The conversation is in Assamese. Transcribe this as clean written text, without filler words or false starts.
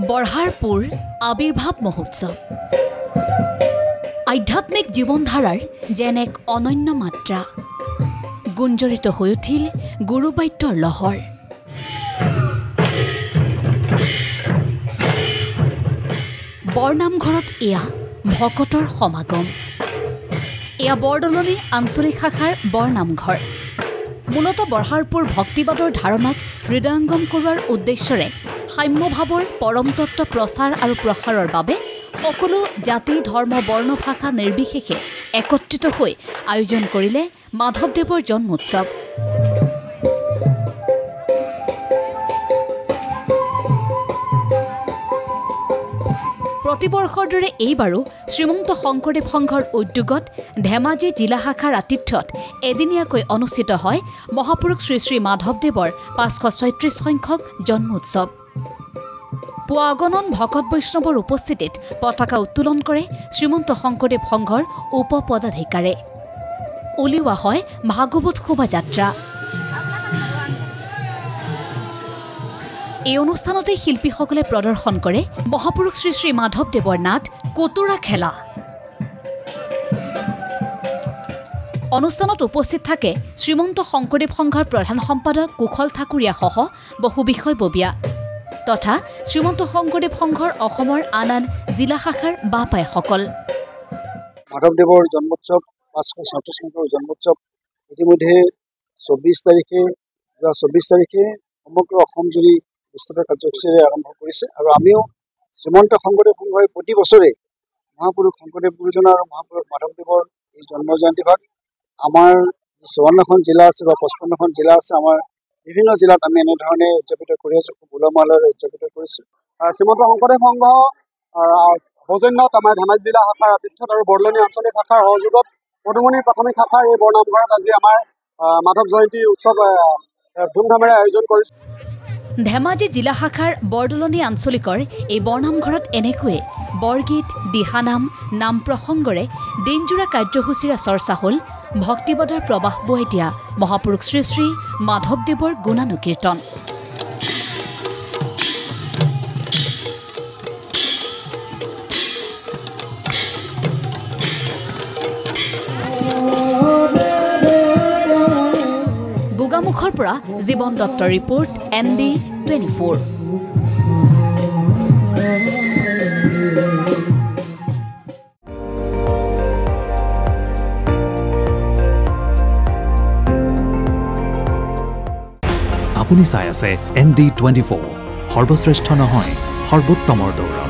বৰহাৰপুৰ আবিৰ্ভাৱ মহোৎসৱ আধ্যাত্মিক জীৱনধাৰাৰ যেন এক অনন্য মাত্ৰা গুঞ্জৰিত হৈ উঠিল গুৰুবাদ্যৰ লহৰ বৰনামঘৰত এয়া ভকতৰ সমাগম এয়া বৰদলনি আঞ্চলিক শাখাৰ বৰনামঘৰ মূলত বৰহাৰপুৰ ভক্তিবাদৰ ধাৰণাক হৃদয়ংগম কৰোৱাৰ উদ্দেশ্যৰে সাম্যভাৱৰ পৰম তত্ত্ব প্ৰচাৰ আৰু প্ৰসাৰৰ বাবে সকলো জাতি ধৰ্ম বৰ্ণ ভাষা নিৰ্বিশেষে একত্ৰিত হৈ আয়োজন কৰিলে মাধৱদেৱৰ জন্মোৎসৱ প্ৰতিবৰ্ষৰ দৰে এইবাৰো শ্ৰীমন্ত শংকৰদেৱ সংঘৰ উদ্যোগত ধেমাজি জিলা শাখাৰ আতিথ্যত এদিনীয়াকৈ অনুষ্ঠিত হয় মহাপুৰুষ শ্ৰী শ্ৰী মাধৱদেৱৰ 536 সংখ্যক জন্মোৎসৱ পুৱা আগনন ভকত বৈষ্ণৱৰ উপস্থিতিত পতাকা উত্তোলন কৰে শ্ৰীমন্ত শংকৰদেৱ সংঘৰ উপ পদাধিকাৰে উলিওৱা হয় ভাগৱত শোভাযাত্ৰা এই অনুষ্ঠানতে শিল্পীসকলে প্ৰদৰ্শন কৰে মহাপুৰুষ শ্ৰী শ্ৰী মাধৱদেৱৰ নাট কটুৰা খেলা অনুষ্ঠানত উপস্থিত থাকে শ্ৰীমন্ত শংকৰদেৱ সংঘৰ প্ৰধান সম্পাদক কুশল ঠাকুৰীয়া সহ বহু বিষয়ববীয়া তথা শ্ৰীমন্ত শংকৰদেৱ সংঘৰ অসমৰ আন আন জিলা শাখাৰ বাপাইসকল মাধৱদেৱৰ জন্মোৎসৱ 536 সংখ্যক জন্মোৎসৱ ইতিমধ্যে 24 তাৰিখে সমগ্ৰ অসম জুৰি বিস্তৃত কাৰ্যসূচীৰে আৰম্ভ কৰিছে আৰু আমিও শ্ৰীমন্ত শংকৰদেৱ সংঘই প্ৰতি বছৰে মহাপুৰুষ শংকৰদেৱ গুৰুজনা আৰু মহাপুৰুষ মাধৱদেৱৰ এই জন্ম জয়ন্তী ভাগ আমাৰ 54খন জিলা আছে বা 55খন জিলা আছে আমাৰ বিভিন্ন জিলাত আমি এনেধৰণে উদযাপিত কৰি আছোঁ উলহ মালহেৰে উদযাপিত কৰিছোঁ শ্ৰীমন্ত শংকৰদেৱ সংঘ সৌজন্যত আমাৰ ধেমাজি জিলা শাখাৰ আতিথ্যত আৰু বৰদলনি আঞ্চলিক শাখাৰ সহযোগত পদুমণি প্ৰাথমিক শাখাৰ এই বৰনামঘৰত আজি আমাৰ মাধৱ জয়ন্তী উৎসৱ ধুমধামেৰে আয়োজন কৰিছোঁ ধেমাজি জিলা শাখাৰ বৰদলনি আঞ্চলিকৰ এই বৰনামঘৰত এনেকৈয়ে বৰগীত দিহানাম নাম প্ৰসংগৰে দিনজোৰা কাৰ্যসূচীৰে চৰ্চা হ'ল ভক্তিবাদৰ প্ৰবাহ বৈ দিয়া মহাপুৰুষ শ্ৰী শ্ৰী মাধৱদেৱৰ গুণানুকীৰ্তন গোগামুখৰ পৰা জীৱন দত্তৰ ৰিপৰ্ট ND24 আপুনি চাই আছে ND24 সৰ্বশ্ৰেষ্ঠ নহয় সৰ্বোত্তমৰ দৌৰ